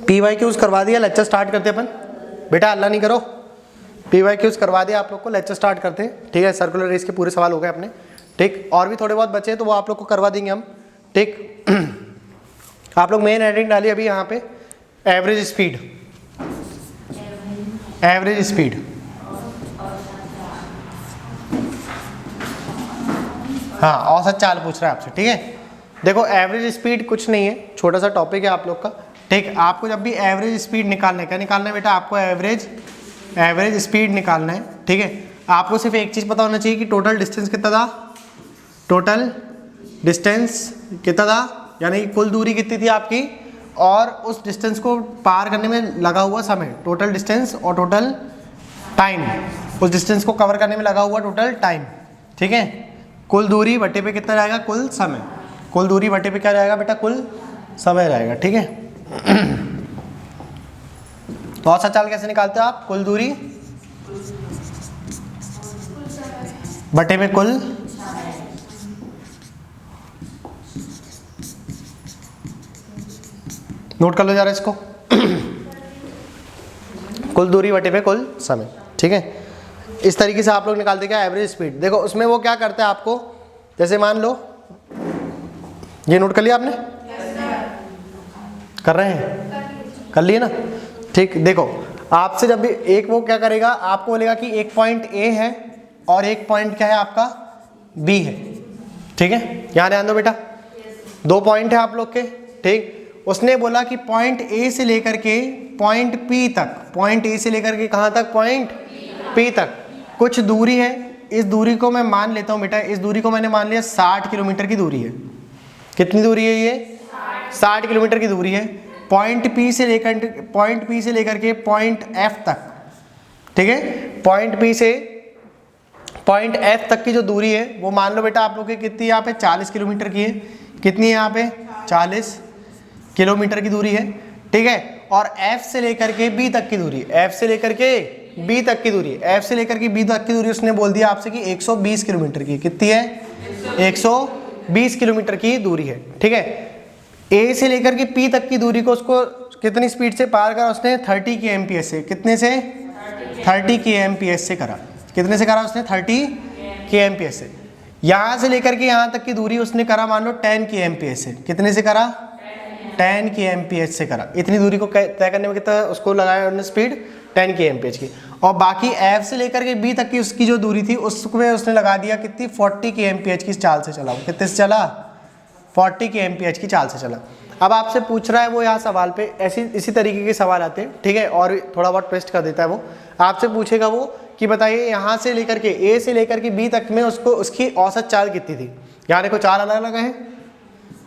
PYQs करवा दिया, lecture start करते अपन। बेटा हल्ला नहीं करो, PYQs करवा दिया आप लोग को, लेक्चर स्टार्ट करते हैं। ठीक है, सर्कुलर रेस के पूरे सवाल हो गए अपने। ठीक, और भी थोड़े बहुत बचे हैं तो वो आप लोग को करवा देंगे हम। ठीक, आप लोग मेन हेडिंग डालिए अभी यहाँ पे, एवरेज स्पीड। एवरेज स्पीड, हाँ औसत चाल पूछ रहा है आपसे। ठीक है, देखो एवरेज स्पीड कुछ नहीं है, छोटा सा टॉपिक है आप लोग का। ठीक, आपको जब भी एवरेज स्पीड निकालना है, क्या निकालना है बेटा? आपको एवरेज स्पीड निकालना है। ठीक है, आपको सिर्फ एक चीज़ पता होना चाहिए कि टोटल डिस्टेंस कितना था, टोटल डिस्टेंस कितना था, यानी कुल दूरी कितनी थी आपकी, और उस डिस्टेंस को पार करने में लगा हुआ समय, टोटल डिस्टेंस और टोटल टाइम, उस डिस्टेंस को कवर करने में लगा हुआ टोटल टाइम। ठीक है, कुल दूरी बटे पे कितना रहेगा? कुल समय। कुल दूरी बटे पे क्या रहेगा बेटा? कुल समय रहेगा। ठीक है, औसत चाल कैसे निकालते हो आप? कुल दूरी बटे पे कुल, नोट कर लो जरा इसको, कुल दूरी बटे पे कुल समय। ठीक है, इस तरीके से आप लोग निकालते क्या? Average speed. देखो उसमें वो क्या करते हैं आपको, जैसे मान लो ये नोट कर लिया आपने, कर रहे हैं, कर लिए ना? ठीक, देखो आपसे जब भी एक वो क्या करेगा, आपको बोलेगा कि एक पॉइंट ए है और एक पॉइंट क्या है आपका? बी है। ठीक है, यहाँ ध्यान दो बेटा, दो पॉइंट है आप लोग के। ठीक, उसने बोला कि पॉइंट ए से लेकर के पॉइंट पी तक, पॉइंट ए से लेकर के कहाँ तक? पॉइंट पी तक कुछ दूरी है। इस दूरी को मैं मान लेता हूँ बेटा, इस दूरी को मैंने मान लिया 60 किलोमीटर की दूरी है। कितनी दूरी है ये? 60 किलोमीटर की दूरी है। पॉइंट पी से लेकर के पॉइंट एफ तक। ठीक है, पॉइंट पी से पॉइंट एफ तक की जो दूरी है वो मान लो बेटा आप लोग की कितनी यहाँ पे? 40 किलोमीटर की है। कितनी है यहाँ पे? 40 किलोमीटर की दूरी है। ठीक है, और एफ से लेकर के बी तक की दूरी, एफ से लेकर के बी तक की दूरी, एफ से लेकर के बी तक की दूरी उसने बोल दिया आपसे कि 120 किलोमीटर की। कितनी है? 120 किलोमीटर की दूरी है। ठीक है, ए से लेकर के पी तक की दूरी को उसको कितनी स्पीड से पार करा उसने? 30 kmph से। कितने से? 30 kmph से करा। कितने से करा उसने? 30 kmph से। यहाँ से लेकर के यहाँ तक की दूरी उसने करा मान लो 10 kmph से। कितने से करा? 10 kmph से करा। इतनी दूरी को तय करने में कितना उसको लगाया उन्होंने स्पीड? 10 kmph की। और बाकी एफ से लेकर के बी तक की उसकी जो दूरी थी उसमें उसने लगा दिया कितनी? 40 kmph की चाल से चला। कितने से चला? 40 kmph की चाल से चला। अब आपसे पूछ रहा है वो यहाँ सवाल पे, इसी तरीके के सवाल आते हैं। ठीक है, और थोड़ा बहुत ट्विस्ट कर देता है वो। आपसे पूछेगा वो कि बताइए यहाँ से लेकर के ए से लेकर के बी तक में उसको उसकी औसत चाल कितनी थी। यहाँ देखो चाल अलग अलग है,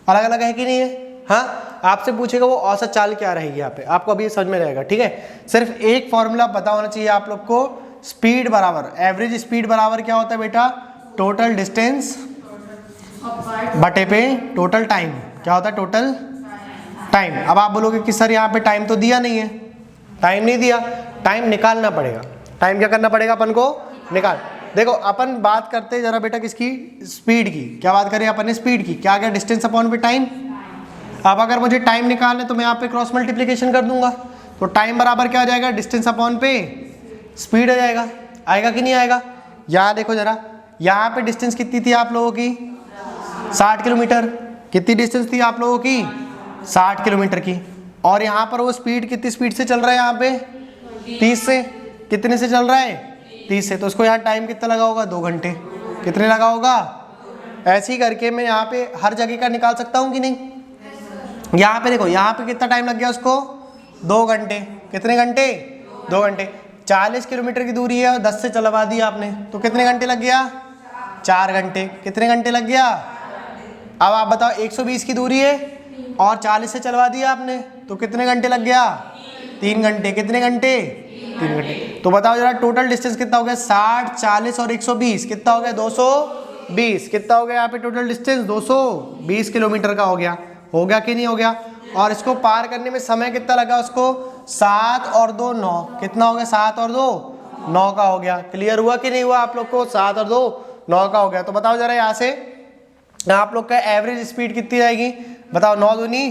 अलग अलग है कि नहीं है? हाँ, आपसे पूछेगा वो औसत चाल क्या रहेगी यहाँ पे, आपको अभी समझ में रहेगा। ठीक है, सिर्फ एक फॉर्मूला पता होना चाहिए आप लोग को, स्पीड बराबर, एवरेज स्पीड बराबर क्या होता है बेटा? टोटल डिस्टेंस बटे पे टोटल टाइम। क्या होता है? Total time. अब आप बोलोगे कि सर यहाँ पे टाइम तो दिया नहीं है। टाइम नहीं दिया, टाइम निकालना पड़ेगा। टाइम क्या करना पड़ेगा अपन को? निकाल। देखो अपन बात करते हैं जरा बेटा किसकी? स्पीड की। क्या बात करें अपन ने? स्पीड की। क्या क्या? डिस्टेंस अपॉन पे टाइम। अब अगर मुझे टाइम निकालना है तो मैं यहाँ पे क्रॉस मल्टीप्लिकेशन कर दूंगा, तो टाइम बराबर क्या हो जाएगा? डिस्टेंस अपॉन पे स्पीड हो जाएगा। आएगा कि नहीं आएगा? यहाँ देखो जरा, यहाँ पे डिस्टेंस कितनी थी आप लोगों की? 60 किलोमीटर। कितनी डिस्टेंस थी आप लोगों की? 60 किलोमीटर की। और यहाँ पर वो स्पीड कितनी स्पीड से चल रहा है? यहाँ पे 30 से। कितने से चल रहा है? 30 से। तो उसको यहाँ टाइम कितना लगा होगा? 2 घंटे। कितने लगा होगा? ऐसे ही करके मैं यहाँ पे हर जगह का निकाल सकता हूँ कि नहीं? यहाँ पे देखो, यहाँ पे कितना टाइम लग गया उसको? 2 घंटे। कितने घंटे? 2 घंटे। 40 किलोमीटर की दूरी है और 10 से चलवा दिया आपने, तो कितने घंटे लग गया? 4 घंटे। कितने घंटे लग गया? अब आप बताओ, 120 की दूरी है और 40 से चलवा दिया आपने, तो कितने घंटे लग गया? 3 घंटे। कितने घंटे? 3 घंटे। तो बताओ जरा टोटल डिस्टेंस कितना हो गया? 60, 40 और 120 कितना हो गया? 220। कितना हो गया यहाँ पे टोटल डिस्टेंस? 220 किलोमीटर का हो गया। हो गया कि नहीं हो गया? और इसको पार करने में समय कितना लगा उसको? 7 और 2 9। कितना हो गया? 7 और 2 9 का हो गया। क्लियर हुआ कि नहीं हुआ आप लोग को? 7 और 2 9 का हो गया। तो बताओ जरा यहाँ से आप लोग का एवरेज स्पीड कितनी आएगी? बताओ। 9 दूनी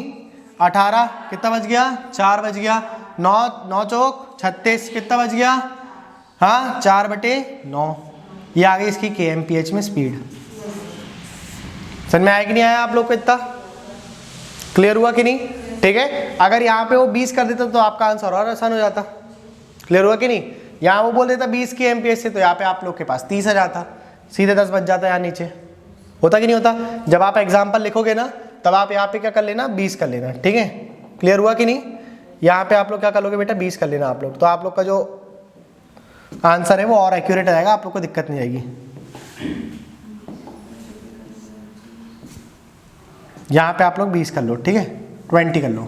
18, कितना बच गया 4 बच गया, 9 9 चौक 36, कितना बच गया, हाँ 4/9। ये आ गई इसकी kmph में स्पीड। समझ में आया कि नहीं आया आप लोग को, इतना क्लियर हुआ कि नहीं? ठीक है, अगर यहाँ पे वो 20 कर देता तो आपका आंसर और आसान हो जाता। क्लियर हुआ कि नहीं? यहाँ वो बोल देता 20 kmph से, तो यहाँ पे आप लोग के पास 30 आ जाता, सीधे 10 बच जाता यहाँ नीचे। होता कि नहीं होता? जब आप एग्जाम्पल लिखोगे ना तब आप यहाँ पे क्या कर लेना, 20 कर लेना। ठीक है, क्लियर हुआ कि नहीं? यहाँ पे आप लोग क्या कर लोगे बेटा, 20 कर लेना आप लोग, तो आप लोग का जो आंसर है वो और एक्यूरेट आएगा, आप लोग को दिक्कत नहीं आएगी। यहाँ पे आप लोग 20 कर लो, ठीक है 20 कर लो,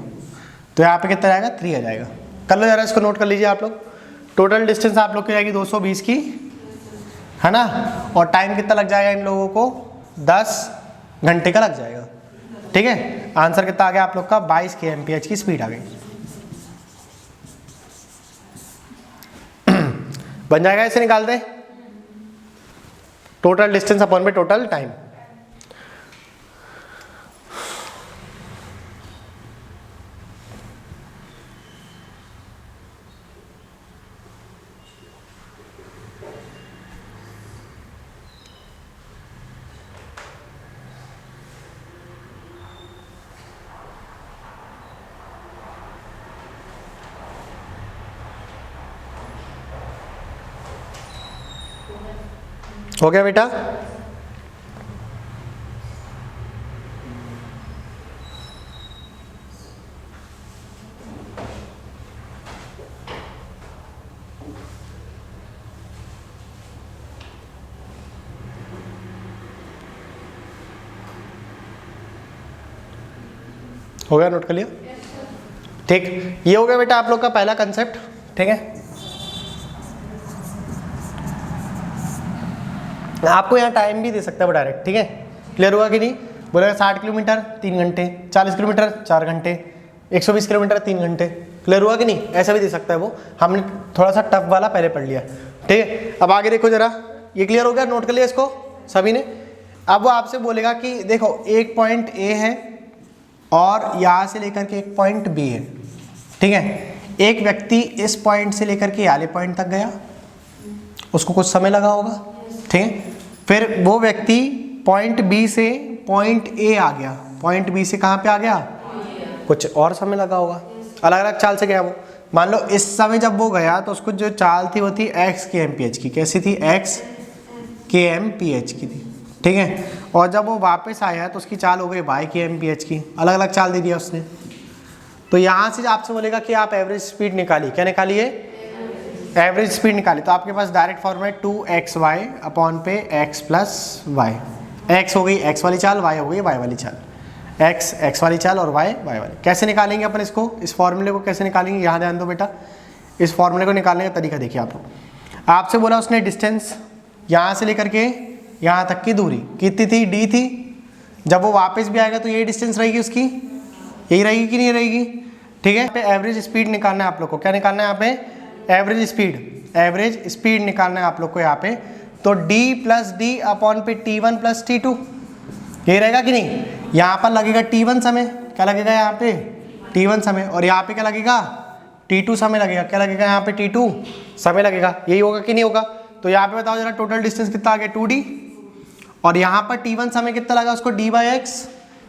तो यहाँ पे कितना आएगा 3 आ जाएगा। कर लो जरा, इसको नोट कर लीजिए आप लोग। टोटल डिस्टेंस आप लोग की आएगी 220 की, है ना, और टाइम कितना लग जाएगा इन लोगों को, 10 घंटे का लग जाएगा। ठीक है, आंसर कितना आ गया आप लोग का, 22 kmph की स्पीड आ गई। बन जाएगा, इसे निकाल दे, टोटल डिस्टेंस अपॉन में टोटल टाइम। हो गया बेटा? हो गया, नोट कर लिया? ठीक, ये हो गया बेटा आप लोग का पहला कंसेप्ट। ठीक है, आपको यहाँ टाइम भी दे सकता है वो डायरेक्ट। ठीक है, क्लियर हुआ कि नहीं? बोलेगा 60 किलोमीटर 3 घंटे, 40 किलोमीटर 4 घंटे, 120 किलोमीटर 3 घंटे। क्लियर हुआ कि नहीं? ऐसा भी दे सकता है वो। हमने थोड़ा सा टफ वाला पहले पढ़ लिया। ठीक है, अब आगे देखो जरा, ये क्लियर हो गया? नोट कर लिया इसको सभी ने? अब वो आपसे बोलेगा कि देखो एक पॉइंट ए है और यहाँ से लेकर के एक पॉइंट बी है। ठीक है, एक व्यक्ति इस पॉइंट से लेकर के वाले पॉइंट तक गया, उसको कुछ समय लगा होगा। ठीक है, फिर वो व्यक्ति पॉइंट बी से पॉइंट ए आ गया, पॉइंट बी से कहाँ पे आ गया, कुछ और समय लगा होगा, अलग अलग चाल से गया वो। मान लो इस समय जब वो गया तो उसको जो चाल थी वो थी x kmph की। कैसी थी? x kmph की थी। ठीक है, और जब वो वापस आया तो उसकी चाल हो गई y kmph की। अलग अलग चाल दे दिया उसने। तो यहाँ से आपसे बोलेगा कि आप एवरेज स्पीड निकालिए। क्या निकालिए? एवरेज स्पीड निकाली। तो आपके पास डायरेक्ट फॉर्मूला 2xy अपॉन पे x प्लस वाई। x हो गई x वाली चाल, y हो गई y वाली चाल, x वाली चाल और y वाली। कैसे निकालेंगे अपन इसको, इस फॉर्मूले को कैसे निकालेंगे? यहाँ ध्यान दो बेटा, इस फॉर्मूले को निकालने का तरीका देखिए आप लोग। आपसे बोला उसने डिस्टेंस यहाँ से लेकर के यहाँ तक की दूरी कितनी थी, d थी। जब वो वापस भी आएगा तो यही डिस्टेंस रहेगी उसकी, यही रहेगी कि नहीं रहेगी? ठीक है, पे एवरेज स्पीड निकालना है आप लोग को। क्या निकालना है यहाँ पे? एवरेज स्पीड निकालना है आप लोग को यहाँ पे। तो d प्लस डी अपॉन पे t1 प्लस t2, ये रहेगा कि नहीं? यहाँ पर लगेगा t1 समय, क्या लगेगा यहाँ पे? t1 समय, और यहाँ पे क्या लगेगा? t2 समय लगेगा। क्या लगेगा यहाँ पे? t2 समय लगेगा। यही होगा कि नहीं होगा? तो यहाँ पे बताओ जरा, टोटल डिस्टेंस कितना आ गया? 2d, और यहाँ पर t1 समय कितना लगा उसको? d/x।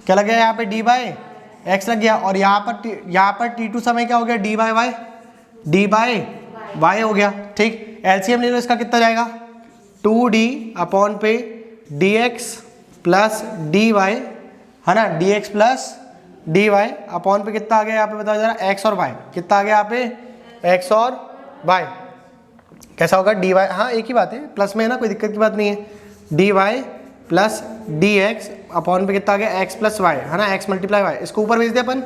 क्या लगेगा यहाँ पे? d/x लग गया। और यहाँ पर t2 समय क्या हो गया? d/y, d/y हो गया। ठीक, एलसीएम ले लो इसका, कितना जाएगा? 2d अपॉन पे dx प्लस dy, है ना, dx प्लस dy अपॉन पे कितना आ गया यहाँ पे? बताओ जरा, x और y कितना आ गया यहाँ पे? x और y कैसा होगा? dy, हाँ एक ही बात है, प्लस में है ना, कोई दिक्कत की बात नहीं है। dy प्लस dx अपॉन पे कितना आ गया? x प्लस y, है ना, x मल्टीप्लाई y। इसको ऊपर भेज दे अपन,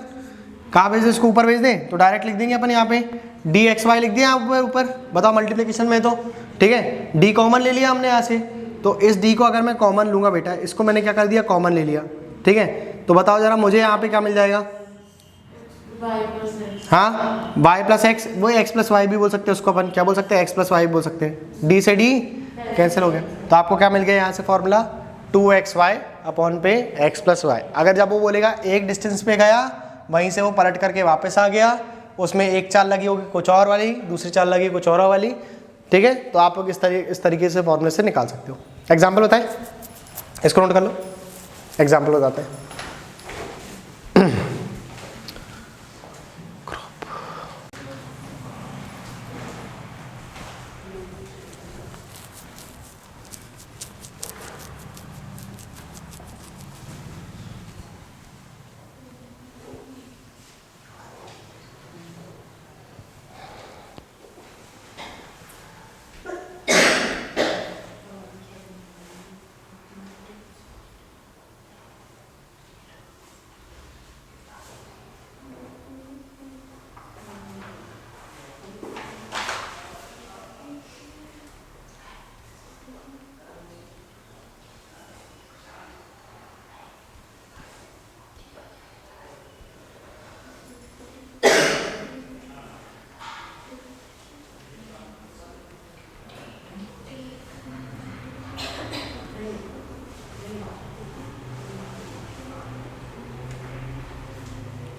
कहाँ भेज दे? इसको ऊपर भेज दें तो डायरेक्ट लिख देंगे अपन यहाँ पे dxy लिख दिया यहाँ ऊपर। बताओ मल्टीप्लिकेशन में तो, ठीक है, d कॉमन ले लिया हमने यहाँ से, तो इस d को अगर मैं कॉमन लूँगा बेटा, इसको मैंने क्या कर दिया? कॉमन ले लिया। ठीक है, तो बताओ जरा मुझे यहाँ पे क्या मिल जाएगा? हाँ, y प्लस एक्स, वो x प्लस वाई भी बोल सकते हैं उसको अपन। क्या बोल सकते हैं? x प्लस वाई बोल सकते हैं। d से d कैंसिल हो गया, तो आपको क्या मिल गया यहाँ से फॉर्मूला? 2xy अपॉन पे x प्लस वाई। अगर जब वो बोलेगा एक डिस्टेंस पे गया वहीं से वो पलट करके वापस आ गया, उसमें एक चाल लगी होगी कुछ और वाली, दूसरी चाल लगी कुछ और वाली, ठीक है। तो आप लोग इस तरीके से फॉर्मूले से निकाल सकते हो। एग्जाम्पल बताएं, इसको नोट कर लो, एग्जाम्पल बताते हैं।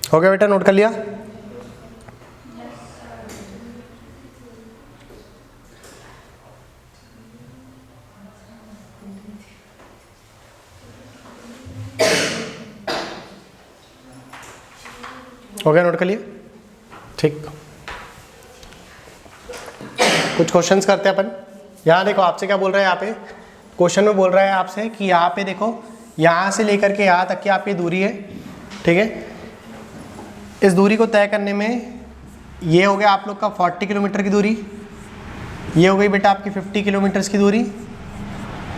हो गया बेटा, नोट कर लिया? हो गया, नोट कर लिया? ठीक, कुछ क्वेश्चंस करते हैं अपन। यहाँ देखो आपसे क्या बोल रहा है, यहाँ पे क्वेश्चन में बोल रहा है आपसे कि यहाँ पे देखो, यहाँ से लेकर के यहाँ तक की आपकी दूरी है, ठीक है। इस दूरी को तय करने में ये हो गया आप लोग का 40 किलोमीटर की दूरी, ये हो गई बेटा आपकी 50 किलोमीटर की दूरी,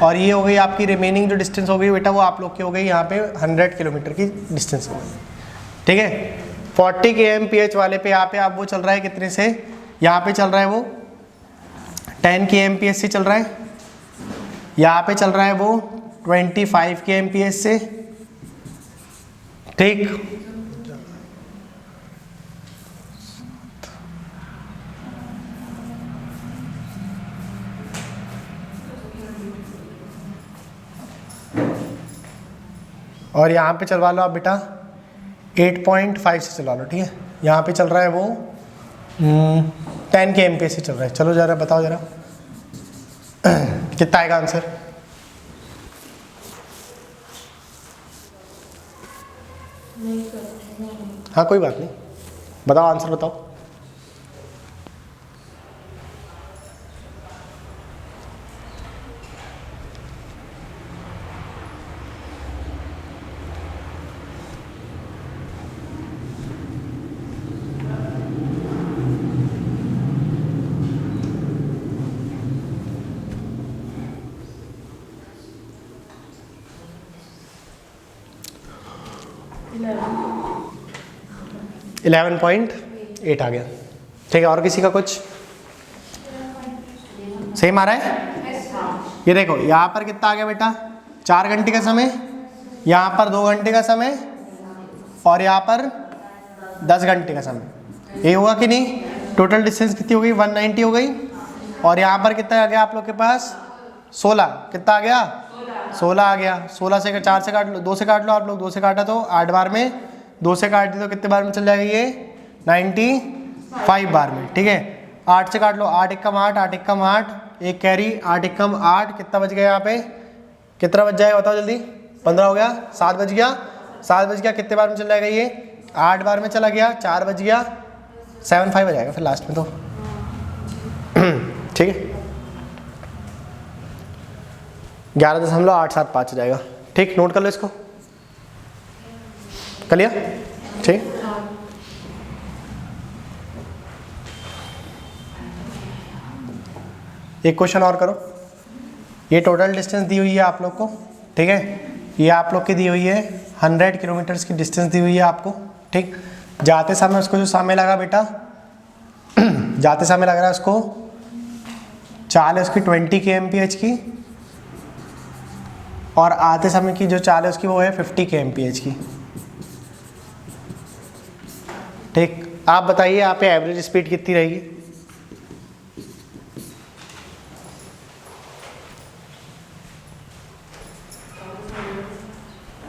और ये हो गई आपकी रिमेनिंग जो डिस्टेंस हो गई बेटा वो आप लोग की हो गई यहाँ पे 100 किलोमीटर की डिस्टेंस हो गई, ठीक है। 40 kmph वाले पे यहाँ पे आप वो चल रहा है कितने से, यहाँ पे चल रहा है वो 10 kmph से चल रहा है, यहाँ पे चल रहा है वो 25 kmph से, ठीक। और यहाँ पे चलवा लो आप बेटा 8.5 से चला लो, ठीक है। यहाँ पे चल रहा है वो 10 kmph से चल रहा है। चलो जरा बताओ जरा कितना आएगा आंसर? हाँ कोई बात नहीं, बताओ आंसर बताओ। इलेवन 11.8 आ गया, ठीक है। और किसी का कुछ सेम आ रहा है? ये देखो यहाँ पर कितना आ गया बेटा, 4 घंटे का समय, यहाँ पर 2 घंटे का समय, और यहाँ पर 10 घंटे का समय। ये हुआ कि नहीं? टोटल डिस्टेंस कितनी हो गई? 190 हो गई। और यहाँ पर कितना आ गया आप लोग के पास? 16। कितना आ गया? 16 आ गया। 16 से 4 से काट लो, 2 से काट लो आप लोग, 2 से काटा तो 8 बार में, 2 से काट दी तो कितने बार में चल जाएगा ये? 95 बार में, ठीक है। 8 से काट लो, 8 एकम 8, 8 एकम 8, एक कैरी, 8 एकम 8, कितना बच गया यहाँ पे? कितना बच जाएगा बताओ जल्दी? 15 हो गया, 7 बच गया, 7 बच गया, कितने बार में चल जाएगा ये? 8 बार में चला गया, 4 बच गया, 75 हो जाएगा फिर लास्ट में तो, ठीक है। 11.875 हो जाएगा, ठीक। नोट कर लो इसको, कर लिया? ठीक। एक क्वेश्चन और करो। ये टोटल डिस्टेंस दी हुई है आप लोग को, ठीक है। ये आप लोग की दी हुई है 100 किलोमीटर की डिस्टेंस दी हुई है आपको, ठीक। जाते समय उसको जो समय लगा बेटा, जाते समय लग रहा है उसको चाल है उसकी 20 kmph की, और आते समय की जो चाल है उसकी वो है 50 kmph की, ठीक। आप बताइए यहाँ पे एवरेज स्पीड कितनी रहेगी?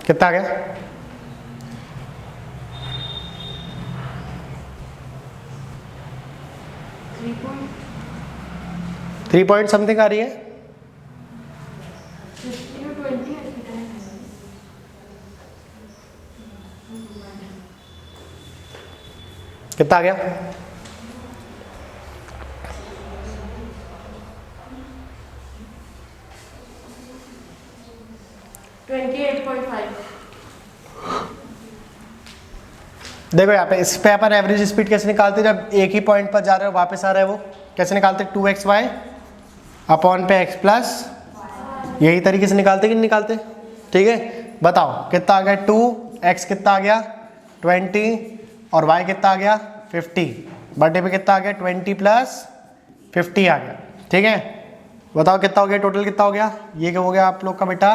कितना आ गया? 3 पॉइंट समथिंग आ रही है। कितना आ गया? 28.5। देखो यहाँ पे इस पे अपन एवरेज स्पीड कैसे निकालते, जब एक ही पॉइंट पर जा रहे हो वापस आ रहे हो, वो कैसे निकालते? 2xy अपॉन पे x प्लस, यही तरीके से निकालते कि नहीं निकालते? ठीक है, बताओ कितना आ गया? 2x कितना आ गया? 20 और y कितना आ गया? 50। बटे पे कितना आ गया? 20 प्लस 50 आ गया। ठीक है, बताओ कितना हो गया टोटल? कितना हो गया? ये क्या हो गया आप लोग का बेटा?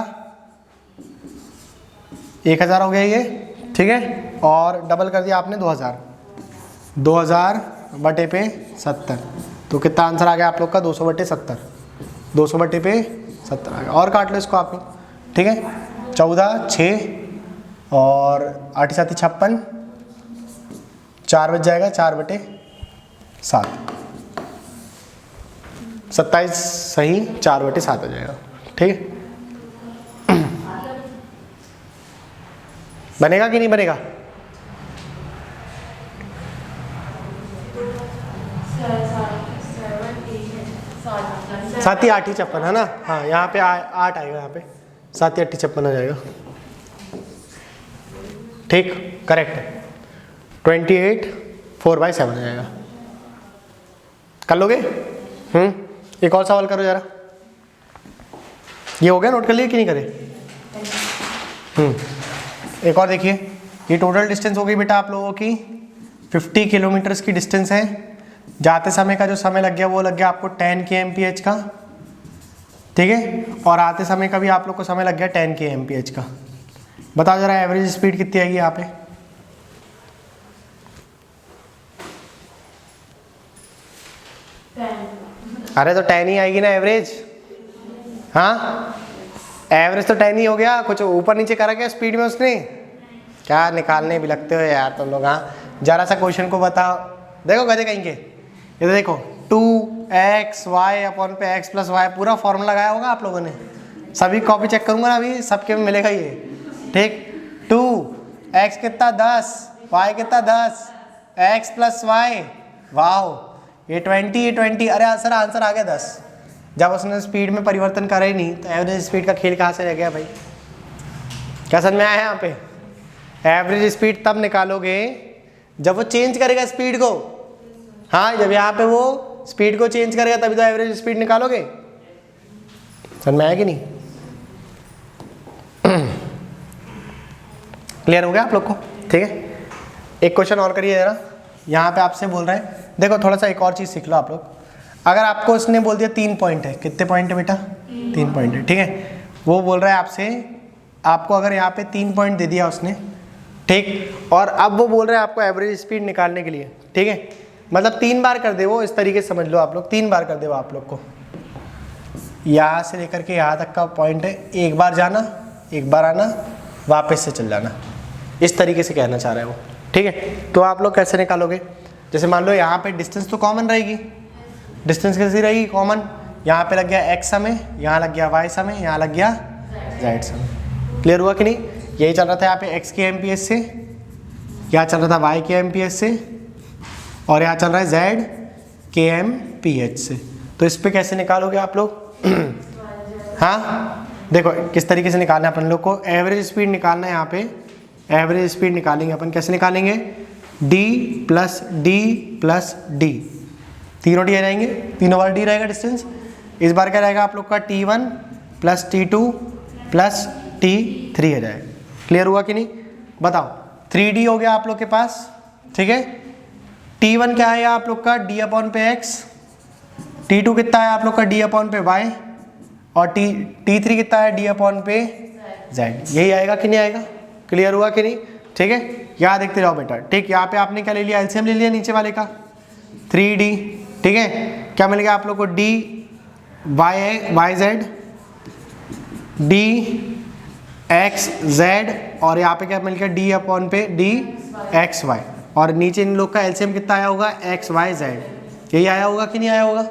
1000 हो गया ये। ठीक है, और डबल कर दिया आपने 2000 बटे पे 70, तो कितना आंसर आ गया आप लोग का? 200 बटे 70। 200 बटे पे 70 आ गया। और काट लो इसको आप लोग। ठीक है, 14, 6 और 8 7 56, 4 बच जाएगा, 4 बटे 7, 27 सही, 4 बटे 7 हो जाएगा। ठीक है, बनेगा कि नहीं बनेगा? 7 ही 8 ही 56 है ना? हाँ, यहाँ पे 8 आएगा, यहाँ पे 7 ही 8 ही 56 आ जाएगा। ठीक, करेक्ट है। 28 4/7 आ जाएगा। कर लोगे? एक और सवाल करो जरा। ये हो गया, नोट कर लिए कि नहीं करे? एक और देखिए, ये टोटल डिस्टेंस हो गई बेटा आप लोगों की 50 किलोमीटर्स की डिस्टेंस है। जाते समय का जो समय लग गया वो लग गया आपको 10 kmph का। ठीक है, और आते समय का भी आप लोग को समय लग गया 10 kmph का। बताओ जरा एवरेज स्पीड कितनी आएगी यहाँ पे? अरे तो 10 ही आएगी ना एवरेज। हाँ, एवरेज तो 10 ही हो गया, कुछ ऊपर नीचे करा क्या स्पीड में उसने? क्या निकालने भी लगते हो यार तुम लोग। हाँ, जरा सा क्वेश्चन को बताओ। देखो गधे कहीं के, ये देखो 2xy अपॉन पे x प्लस वाई, पूरा फॉर्मूला लगाया होगा आप लोगों ने। सभी कॉपी चेक करूंगा ना अभी, सबके में मिलेगा ये। ठीक, 2x कितना 10, y कितना 10, x प्लस वाई, वाह ये 20, ये 20। अरे सर आंसर आ गया 10। जब उसने स्पीड में परिवर्तन करा ही नहीं तो एवरेज स्पीड का खेल कहाँ से रह गया भाई? क्या समझ में आया यहाँ पे? एवरेज स्पीड तब निकालोगे जब वो चेंज करेगा स्पीड को। हाँ, जब यहाँ पे वो स्पीड को चेंज करेगा तभी तो एवरेज स्पीड निकालोगे। समझ में आया कि नहीं? क्लियर हो गया आप लोग को? ठीक है, एक क्वेश्चन और करिए जरा। यहाँ पे आपसे बोल रहे हैं, देखो थोड़ा सा एक और चीज़ सीख लो आप लोग। अगर आपको उसने बोल दिया 3 पॉइंट है, कितने पॉइंट है बेटा? 3 पॉइंट है। ठीक है, वो बोल रहा है आपसे, आपको अगर यहाँ पे 3 पॉइंट दे दिया उसने, ठीक, और अब वो बोल रहे हैं आपको एवरेज स्पीड निकालने के लिए। ठीक है, मतलब 3 बार कर दे वो, इस तरीके से समझ लो आप लोग। 3 बार कर दे वो आप लोग को, यहाँ से लेकर के यहाँ तक का पॉइंट है। एक बार जाना, एक बार आना, वापस से चल जाना, इस तरीके से कहना चाह रहा है वो। ठीक है, तो आप लोग कैसे निकालोगे? जैसे मान लो यहाँ पे डिस्टेंस तो कॉमन रहेगी। डिस्टेंस कैसी रहेगी? कॉमन। यहाँ पे लग गया x समय, यहाँ लग गया y समय, यहाँ लग गया z समय। क्लियर हुआ कि नहीं? यही चल रहा था यहाँ पे x के एमपीएच से, यहाँ चल रहा था y के एमपीएच से, और यहाँ चल रहा है z के एमपीएच से। तो इस पे कैसे निकालोगे आप लोग? हाँ, देखो किस तरीके से निकालना है अपन लोग को। एवरेज स्पीड निकालना है यहाँ पे। एवरेज स्पीड निकालेंगे अपन, कैसे निकालेंगे? d plus D plus D, तीनों डी आ जाएंगे, तीनों बार डी रहेगा डिस्टेंस। इस बार क्या रहेगा आप लोग का? t1 plus t2 plus t3 आ जाएगा। क्लियर हुआ कि नहीं? बताओ, 3d हो गया आप लोग के पास। ठीक है, t1 क्या है आप लोग का? d अपॉन पे x, t2 कितना है आप लोग का? d अपॉन पे y, और t3 कितना है? d अपॉन पे z। यही आएगा कि नहीं आएगा? क्लियर हुआ कि नहीं? ठीक है, यहाँ देखते जाओ बेटा। ठीक, यहाँ पे आपने क्या ले लिया? एलसीएम ले लिया नीचे वाले का, 3d। ठीक है, क्या मिल गया आप लोग को? d y z, d x z, और यहाँ पे क्या मिल गया? d अपॉन पे d x y, और नीचे इन लोग का एलसीएम कितना आया होगा? x y z। यही आया होगा कि नहीं आया होगा?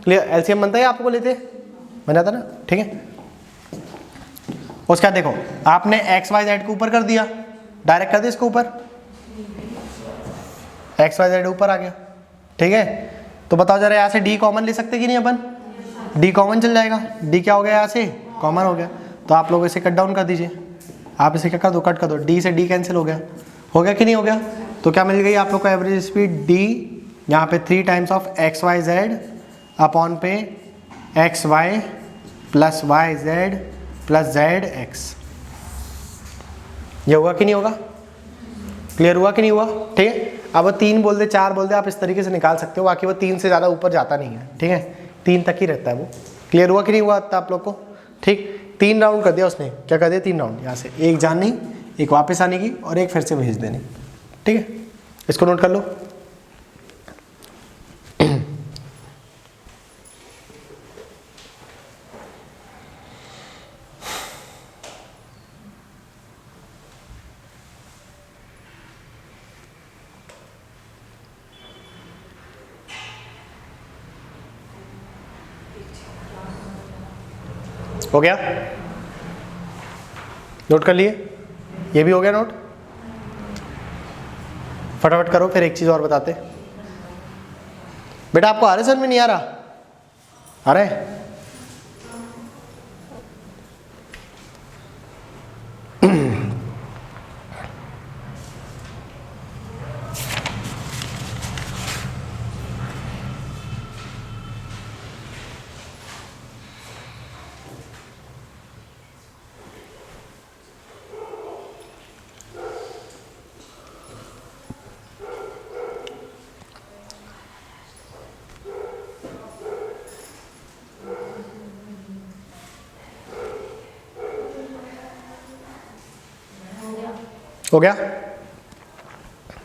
क्लियर? एलसीएम बनता है आपको लेते, बन जाता ना, ठीक है। उसके बाद देखो आपने एक्स वाई जेड को ऊपर कर दिया, डायरेक्ट कर दिया इसको ऊपर, एक्स वाई जेड ऊपर आ गया, ठीक है। तो बताओ जरा यहाँ से डी कॉमन ले सकते कि नहीं अपन? डी कॉमन चल जाएगा, डी क्या हो गया यहाँ से? कॉमन हो गया। तो आप लोग इसे कट डाउन कर दीजिए, आप इसे क्या कर दो? कट कर दो, डी से डी कैंसिल हो गया कि नहीं हो गया? तो क्या मिल गई आप लोग को एवरेज स्पीड डी, यहाँ पे 3 times of x y z upon पे x y plus y z plus z x. ये होगा कि नहीं होगा? क्लियर हुआ कि नहीं हुआ? ठीक है। अब वो 3 बोल दे, 4 बोल दे, आप इस तरीके से निकाल सकते हो, बाकी वो 3 से ज़्यादा ऊपर जाता नहीं है, ठीक है, 3 तक ही रहता है वो। क्लियर हुआ कि नहीं हुआ आप लोग को? ठीक, 3 राउंड कर दिया उसने, क्या कर दिया? 3 राउंड, यहाँ से एक जानी, एक वापस आने की और एक फिर से भेज देनी, ठीक है। इसको नोट कर लो। हो गया? नोट कर लिए? ये भी हो गया नोट? फटाफट करो, फिर एक चीज और बताते। बेटा आपको आ रहे समझ में नहीं आ रहा? आ रहे? हो गया?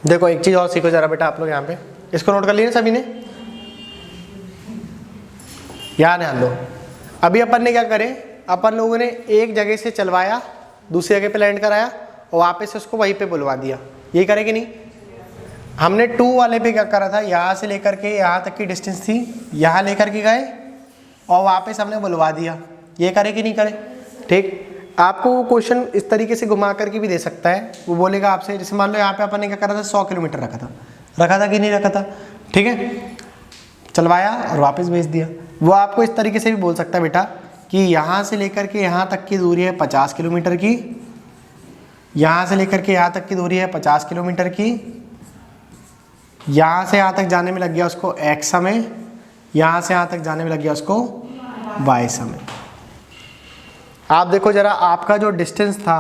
देखो एक चीज और सीखो जरा बेटा आप लोग, यहाँ पे इसको नोट कर लिए सभी ने? यहाँ ध्यान दो। अभी अपन ने क्या करे, अपन लोगों ने एक जगह से चलवाया, दूसरी जगह पे लैंड कराया और वापस उसको वहीं पे बुलवा दिया, यही करे कि नहीं? हमने 2 वाले पे क्या करा था, यहाँ से लेकर के यहाँ तक की डिस्टेंस थी, यहाँ लेकर के गए और वापस हमने बुलवा दिया, ये करे कि नहीं करे? ठीक। आपको वो क्वेश्चन इस तरीके से घुमा करके भी दे सकता है, वो बोलेगा आपसे, जैसे मान लो यहाँ पे अपन ने क्या करा था, 100 किलोमीटर रखा था कि नहीं रखा था? ठीक है, चलवाया और वापस भेज दिया। वो आपको इस तरीके से भी बोल सकता है बेटा कि यहाँ से लेकर के यहाँ तक की दूरी है 50 किलोमीटर की, यहाँ से लेकर के यहाँ तक की दूरी है 50 किलोमीटर की, यहाँ से यहाँ तक जाने में लग गया उसको x समय, यहाँ से यहाँ तक जाने में लग गया उसको y समय। आप देखो जरा, आपका जो डिस्टेंस था,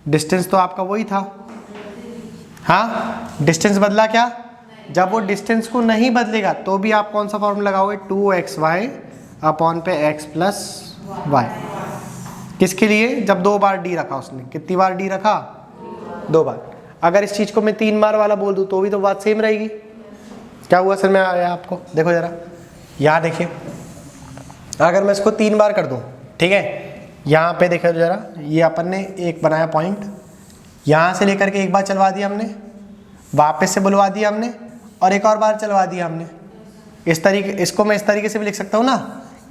डिस्टेंस तो आपका वही था, हाँ? डिस्टेंस बदला क्या? जब वो डिस्टेंस को नहीं बदलेगा तो भी आप कौन सा फॉर्मूला लगाओगे? 2xy अपॉन पे x प्लस वाई। किसके लिए? जब 2 बार d रखा उसने, कितनी बार d रखा? 2 बार। अगर इस चीज़ को मैं 3 बार वाला बोल दूँ तो भी तो बात सेम रहेगी। क्या हुआ सर में आया आपको? देखो जरा यहाँ देखिए, अगर मैं इसको 3 बार कर दूँ, ठीक है, यहाँ पे देखो जरा, ये अपन ने एक बनाया पॉइंट, यहाँ से लेकर के एक बार चलवा दिया हमने, वापस से बुलवा दिया हमने और एक और बार चलवा दिया हमने। इस तरीके, इसको मैं इस तरीके से भी लिख सकता हूँ ना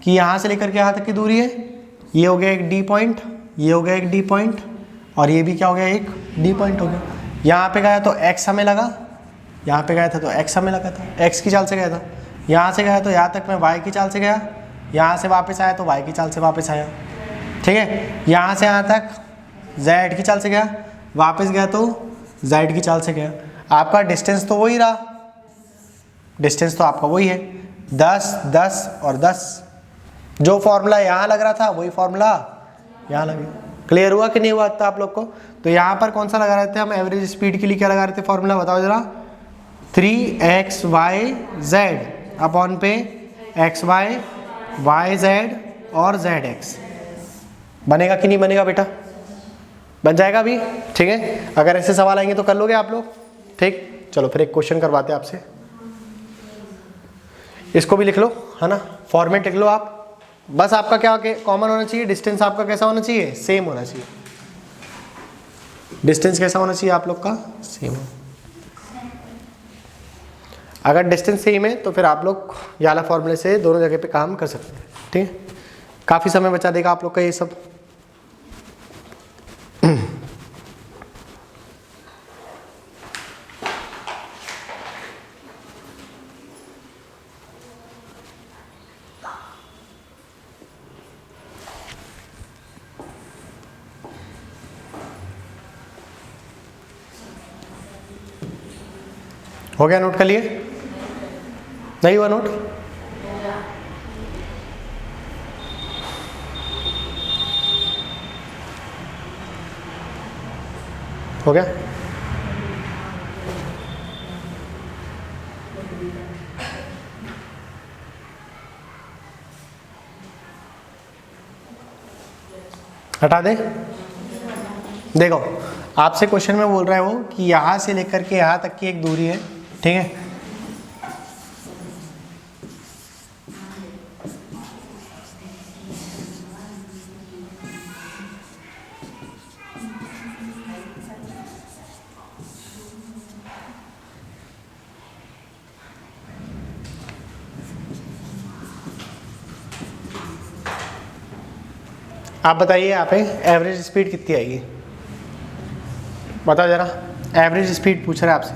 कि यहाँ से लेकर के यहाँ तक की दूरी है, ये हो गया एक डी पॉइंट, ये हो गया एक डी पॉइंट और ये भी क्या हो गया? एक डी पॉइंट हो गया। यहाँ पे गया तो x हमें लगा, यहाँ पे गया था तो x हमें लगा था, x की चाल से गया था। यहाँ से गया तो यहाँ तक मैं y की चाल से गया, यहाँ से वापस आया तो y की चाल से वापस आया, ठीक है। यहाँ से यहाँ तक z की चाल से गया, वापस गया तो z की चाल से गया। आपका डिस्टेंस तो वही रहा, डिस्टेंस तो आपका वही है, 10, 10 और 10। जो फॉर्मूला यहाँ लग रहा था वही फॉर्मूला यहाँ लगे। क्लियर हुआ कि नहीं हुआ था आप लोग को? तो यहाँ पर कौन सा लगा रहे थे हम? एवरेज स्पीड के लिए क्या लगा रहे थे फॉर्मूला? बताओ जरा। 3xyz अपॉन पे xy, yz और zx। बनेगा कि नहीं बनेगा बेटा? बन जाएगा अभी, ठीक है। अगर ऐसे सवाल आएंगे तो कर लोगे आप लोग, ठीक। चलो फिर एक क्वेश्चन करवाते हैं आपसे, इसको भी लिख लो, है ना, फॉर्मेट लिख लो आप। बस आपका क्या कॉमन होना चाहिए? डिस्टेंस आपका कैसा होना चाहिए? सेम होना चाहिए। डिस्टेंस कैसा होना चाहिए आप लोग का? सेम। अगर डिस्टेंस सेम है तो फिर आप लोग ये वाला फॉर्मूले से दोनों जगह पे काम कर सकते हैं। ठीक है, काफ़ी समय बचा देगा आप लोग का ये सब। हो गया नोट कर लिए? नहीं हुआ नोट? हो गया? हटा दे। देखो आपसे क्वेश्चन में बोल रहा है वो कि यहाँ से लेकर के यहाँ तक की एक दूरी है, ठीक है। आप बताइए यहाँ पे एवरेज स्पीड कितनी आएगी, बताओ जरा। एवरेज स्पीड पूछ रहा है आपसे,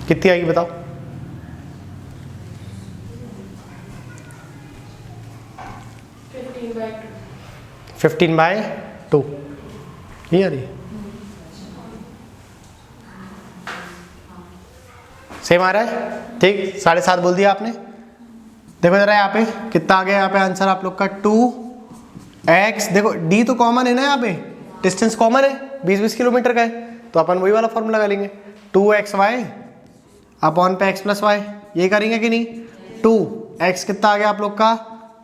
कितनी आएगी बताओ। फिफ्टीन बाय टू, ये आ रही है। सेम आ रहा है, ठीक। 7.5 बोल दिया आपने। देखो जरा यहाँ पे कितना आ गया, यहाँ पे आंसर आप लोग का 2x। देखो डी तो कॉमन है ना, यहाँ पे डिस्टेंस कॉमन है, 20-20 किलोमीटर का है, तो अपन वही वाला फॉर्मूला लगा लेंगे। 2xy अपॉन पे x प्लस वाई, ये करेंगे कि नहीं। 2x कितना आ गया आप लोग का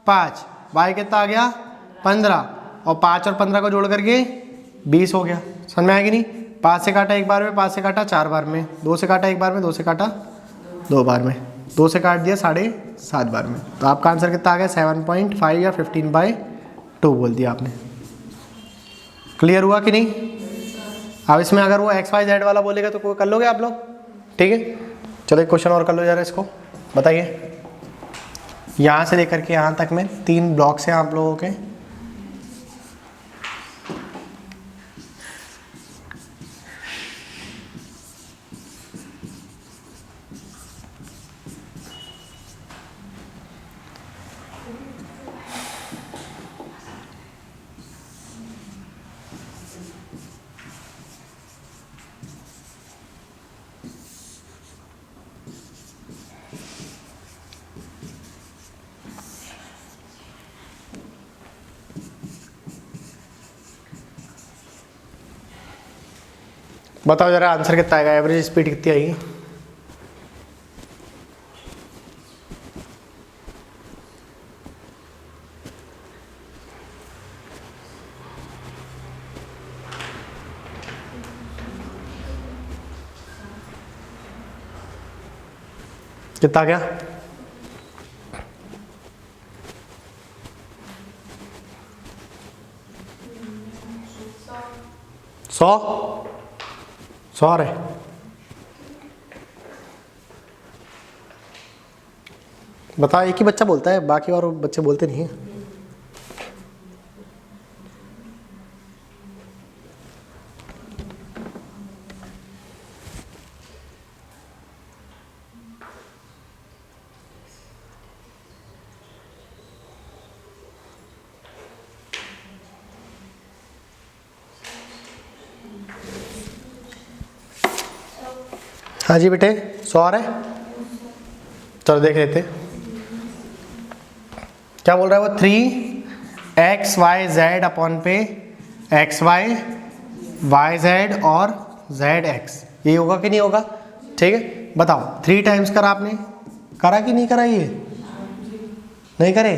5, y कितना आ गया 15, और 5 और 15 को जोड़ करके 20 हो गया। समझ में आया कि नहीं। 5 से काटा एक बार में, 5 से काटा 4 बार में, 2 से काटा एक बार में, 2 से काटा 2 बार में, 2 से काट दिया 7.5 बार में। तो आपका आंसर कितना आ गया 7.5 या 15/2 बोल दिया आपने। क्लियर हुआ कि नहीं। अब इसमें अगर वो XYZ वाला बोलेगा तो कोई कर लोगे आप लोग, ठीक है। चलो एक क्वेश्चन और कर लो जरा, इसको बताइए। यहाँ से लेकर के यहाँ तक में 3 ब्लॉक्स हैं आप लोगों के। बताओ जरा आंसर कितना आएगा, एवरेज स्पीड कितनी आएगी। कितना आ गया 100 आ रहे। बता, एक ही बच्चा बोलता है, बाकी और बच्चे बोलते नहीं हैं। हाँ जी बेटे 100 आ रहा है। चलो देख लेते क्या बोल रहा है वो। 3xyz अपॉन पे xy yz और zx, ये होगा कि नहीं होगा, ठीक है। बताओ 3 टाइम्स करा आपने, करा कि नहीं करा, ये नहीं करे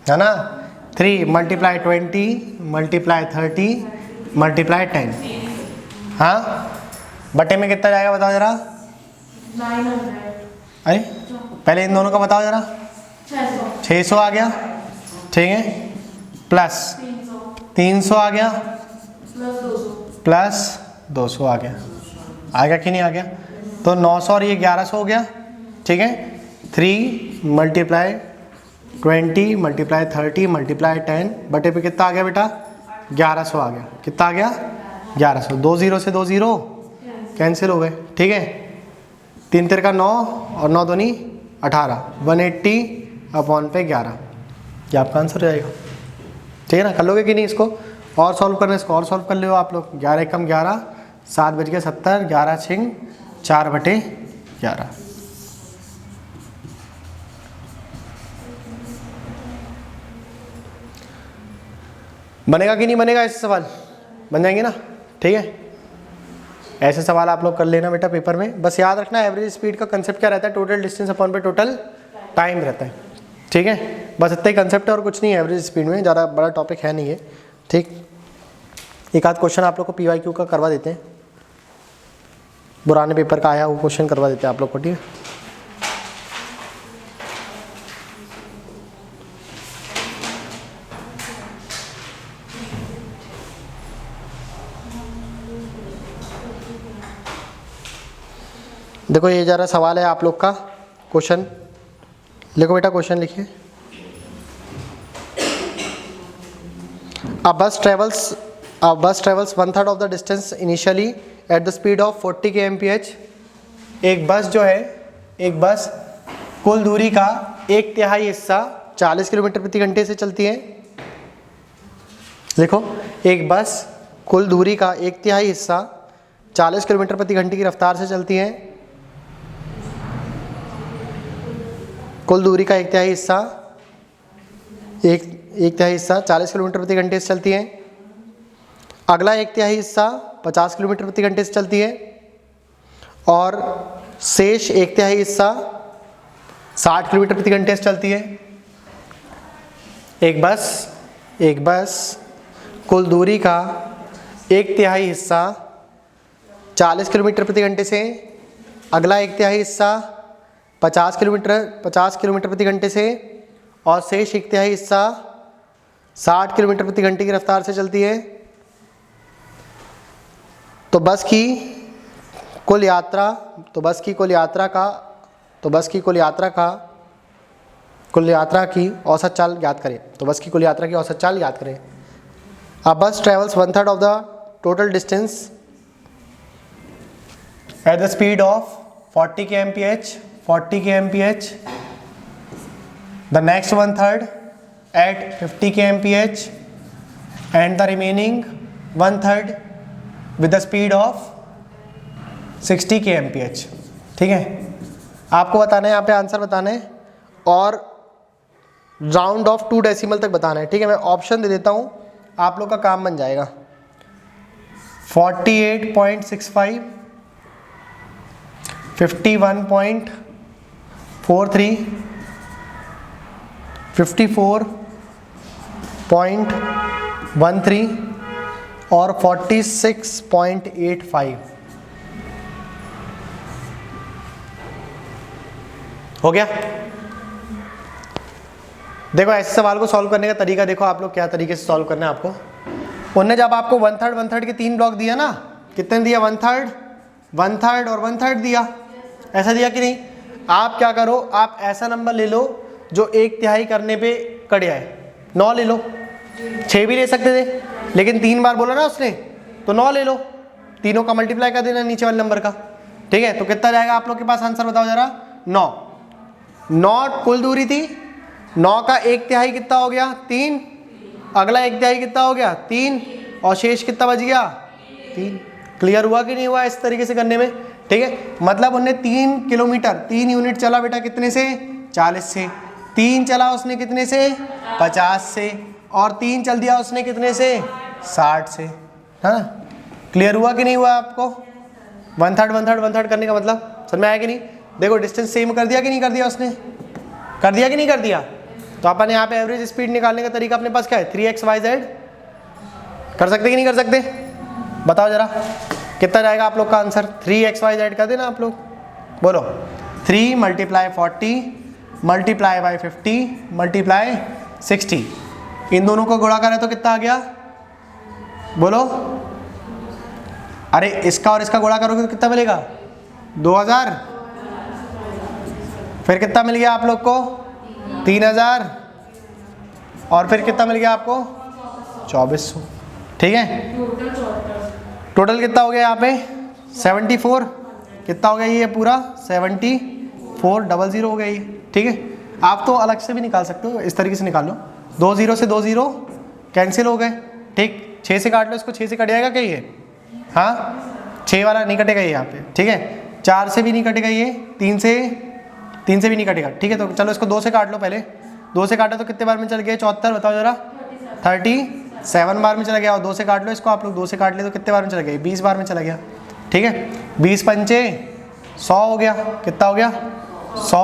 है ना। 3 मल्टीप्लाई 20 मल्टीप्लाई 30 मल्टीप्लाई 10, हाँ बटे में कितना जाएगा बताओ जरा। 900। अरे पहले इन दोनों का बताओ जरा। 600 आ गया, ठीक है, प्लस 300 आ गया, प्लस 200 आ गया। आ गया कि नहीं आ गया। तो 900 और ये 1100 हो गया, ठीक है। 3 मल्टीप्लाई 20 मल्टीप्लाई 30 मल्टीप्लाई 10 बटे पे कितना आ गया बेटा, 1100 आ गया। कितना आ गया, 1100। 2 0 से 2 0 कैंसिल हो गए, ठीक है। 3 3 का 9 और 9 दूनी 18, 180 अपॉन पे 11, ये आपका आंसर हो जाएगा, ठीक है ना। कर लोगे कि नहीं इसको, और सॉल्व करना, इसको और सॉल्व कर लो आप लोग। 11 कम 11, 7 बज के 70, 11 छिंग 4 बटे 11। बनेगा कि नहीं बनेगा ऐसे सवाल, बन जाएंगे ना, ठीक है। ऐसे सवाल आप लोग कर लेना बेटा पेपर में। बस याद रखना एवरेज स्पीड का कंसेप्ट क्या रहता है, टोटल डिस्टेंस अपॉन पे टोटल टाइम रहता है, ठीक है। बस इतना ही कंसेप्ट है और कुछ नहीं है एवरेज स्पीड में, ज़्यादा बड़ा टॉपिक है नहीं है, ठीक। एक आध क्वेश्चन आप लोग को PYQ का करवा देते हैं, पुराने पेपर का आया वो क्वेश्चन करवा देते हैं आप लोग को, ठीक है। देखो ये जरा सवाल है आप लोग का, क्वेश्चन लिखो बेटा, क्वेश्चन लिखिए। A bus travels 1/3 of the distance initially at the speed of 40 kmph। एक बस जो है, एक बस कुल दूरी का 1/3 हिस्सा 40 किलोमीटर प्रति घंटे से चलती है। देखो एक बस कुल दूरी का 1/3 हिस्सा 40 किलोमीटर प्रति घंटे की रफ्तार से चलती है। कुल दूरी का 1/3 हिस्सा 40 किलोमीटर प्रति घंटे से चलती है। अगला 1/3 हिस्सा 50 किलोमीटर प्रति घंटे से चलती है और शेष 1/3 हिस्सा 60 किलोमीटर प्रति घंटे से चलती है। एक बस कुल दूरी का 1/3 हिस्सा 40 किलोमीटर प्रति घंटे से, अगला 1/3 हिस्सा 50 किलोमीटर प्रति घंटे से और शेष 1/3 हिस्सा 60 किलोमीटर प्रति घंटे की रफ्तार से चलती है। तो बस की कुल यात्रा की औसत चाल ज्ञात करें। तो बस की कुल यात्रा की औसत चाल ज्ञात करें। A bus travels 1/3 of the total distance at the speed of 40 kmph. The next 1/3 at 50 kmph and the remaining 1/3 with the speed of 60 kmph। ठीक है, आपको बताना है, यहाँ पे आंसर बताना है और राउंड ऑफ 2 डेसिमल तक बताना है। ठीक है, मैं ऑप्शन दे देता हूँ, आप लोग का काम बन जाएगा। 48.65, 51.43, 54.13 और 46.85। हो गया? देखो ऐसे सवाल को सॉल्व करने का तरीका देखो आप लोग क्या तरीके से सॉल्व करना है आपको। उनने जब आपको 1/3 के 3 ब्लॉक दिया ना, कितने दिया? 1/3, 1/3 और 1/3 दिया। ऐसा दिया कि नहीं? आप क्या करो, आप ऐसा नंबर ले लो जो 1/3 करने पे कट जाए। 9 ले लो, 6 भी ले सकते थे लेकिन 3 बार बोला ना उसने, तो 9 ले लो, तीनों का मल्टीप्लाई कर देना नीचे वाले नंबर का। ठीक है, तो कितना जाएगा आप लोग के पास आंसर बताओ जरा? 9 कुल दूरी थी, 9 का 1/3 कितना हो गया? 3, अगला 1/3 कितना हो गया? 3 और शेष कितना बच गया? 3। क्लियर हुआ कि नहीं हुआ इस तरीके से करने में? ठीक है, मतलब उन्हें 3 किलोमीटर 3 यूनिट चला बेटा, कितने से? 40 से। 3 चला उसने कितने से? 50 से। और 3 चल दिया उसने कितने से? 60 से। है ना? क्लियर हुआ कि नहीं हुआ आपको? 1/3 करने का मतलब समझ में आया कि नहीं? देखो डिस्टेंस सेम कर दिया कि नहीं कर दिया उसने? कर दिया कि नहीं कर दिया? तो अपन यहाँ पे एवरेज स्पीड निकालने का तरीका अपने पास क्या है? 3xyz। कर सकते कि नहीं कर सकते? बताओ जरा कितना जाएगा आप लोग का आंसर? 3xyz कर देना आप लोग, बोलो। 3 × 40 × 50 × 60, इन दोनों को गुणा करें तो कितना आ गया? बोलो। अरे इसका और इसका गुणा करोगे तो कितना मिलेगा? 2000, फिर कितना मिल गया आप लोग को 3000, और फिर कितना मिल गया आपको 2400। ठीक है, टोटल कितना हो गया यहाँ पे 74, कितना हो गया ये पूरा 7400 हो गया ये। ठीक है, आप तो अलग से भी निकाल सकते हो, इस तरीके से निकाल लो, 2 0 से 2 0 कैंसिल हो गए। ठीक, 6 से काट लो इसको, 6 से कट जाएगा क्या ये? हाँ, 6 वाला नहीं कटेगा ये यहाँ पे। ठीक है, 4 से भी नहीं कटेगा ये, 3 से भी नहीं कटेगा। ठीक है, तो चलो इसको 2 से काट लो, पहले 2 से काटा तो कितने बार में चल गया 74, बताओ जरा 37 बार में चला गया। और 2 से काट लो इसको आप लोग, 2 से काट ले तो कितने बार में चला गया 20 बार में चला गया। ठीक है, 20 पंचे 100 हो गया, कितना हो गया 100,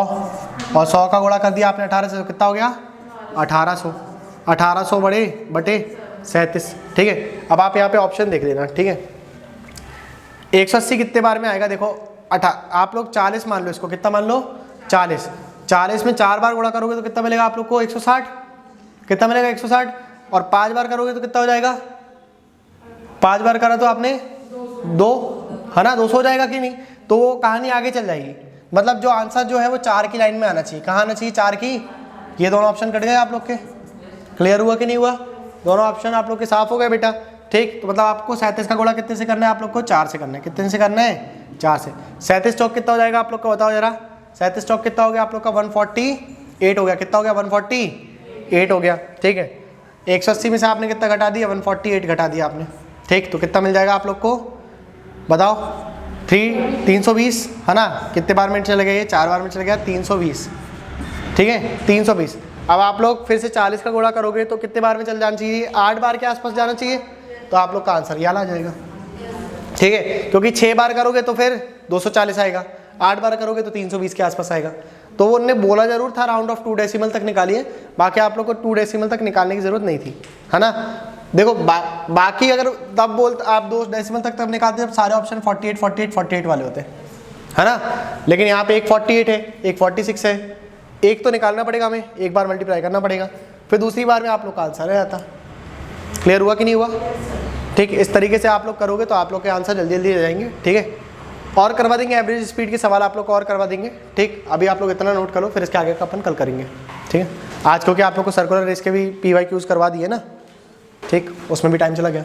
और 100 का गुणा कर दिया आपने 18 से, तो कितना हो गया 1800, 1800 बटे 37। ठीक है, अब आप यहाँ पे ऑप्शन देख लेना। ठीक है, 180 कितने बार में आएगा देखो, आप लोग 40 मान लो इसको, कितना मान लो 40 में 4 बार गुणा करोगे तो कितना मिलेगा आप लोग को 160, कितना मिलेगा 160, और 5 बार करोगे तो कितना हो जाएगा, 5 बार करा तो आपने 2, है ना, 200 हो जाएगा कि नहीं? तो वो कहानी आगे चल जाएगी, मतलब जो आंसर जो है वो 4 की लाइन में आना चाहिए। कहाँ आना चाहिए 4 की? ये दोनों ऑप्शन कट गए आप लोग के, क्लियर हुआ कि नहीं हुआ? दोनों ऑप्शन आप लोग के साफ हो गए बेटा। ठीक, तो मतलब आपको 37 का गुणा कितने से करना है आप लोग को? 4 से करना है। कितने से करना है? 4 से। 37 चौक कितना हो जाएगा आप लोग का, बताओ जरा। 37 चौक कितना हो गया आप लोग का? 148 हो गया। कितना हो गया? 148 हो गया। ठीक है, 180 में से आपने कितना घटा दिया? 148 घटा दिया आपने। ठीक, तो कितना मिल जाएगा आप लोग को, बताओ? 320, है ना। कितने बार में चले गए ये? 4 बार में चले गया, 320। ठीक है, 320। अब आप लोग फिर से 40 का गुणा करोगे तो कितने बार में चल जाना चाहिए? 8 बार के आसपास जाना चाहिए, तो आप लोग का आंसर ये आ जाएगा। ठीक है, क्योंकि 6 बार करोगे तो फिर 240 आएगा, 8 बार करोगे तो 320 के आसपास आएगा। तो वो उन्होंने बोला जरूर था राउंड ऑफ 2 डेसिमल तक निकालिए, बाकी आप लोग को 2 डेसिमल तक निकालने की जरूरत नहीं थी, है ना। देखो बाकी अगर तब बोलते आप 2 डेसिमल तक तब निकालते जब सारे ऑप्शन 48 वाले होते, है ना। लेकिन यहाँ पे एक 48 है, एक 46 है, एक तो निकालना पड़ेगा हमें, एक बार मल्टीप्लाई करना पड़ेगा, फिर दूसरी बार में आप लोग का आंसर आ जाता। क्लियर हुआ कि नहीं हुआ? ठीक, इस तरीके से आप लोग करोगे तो आप लोग के आंसर जल्दी जल्दी आ जाएंगे। ठीक है, और करवा देंगे एवरेज स्पीड के सवाल आप लोग को और करवा देंगे। ठीक, अभी आप लोग इतना नोट करो, फिर इसके आगे का अपन कल करेंगे। ठीक है, आज क्योंकि आप लोग को सर्कुलर रेस के भी PYQs करवा दिए ना, ठीक, उसमें भी टाइम चला गया।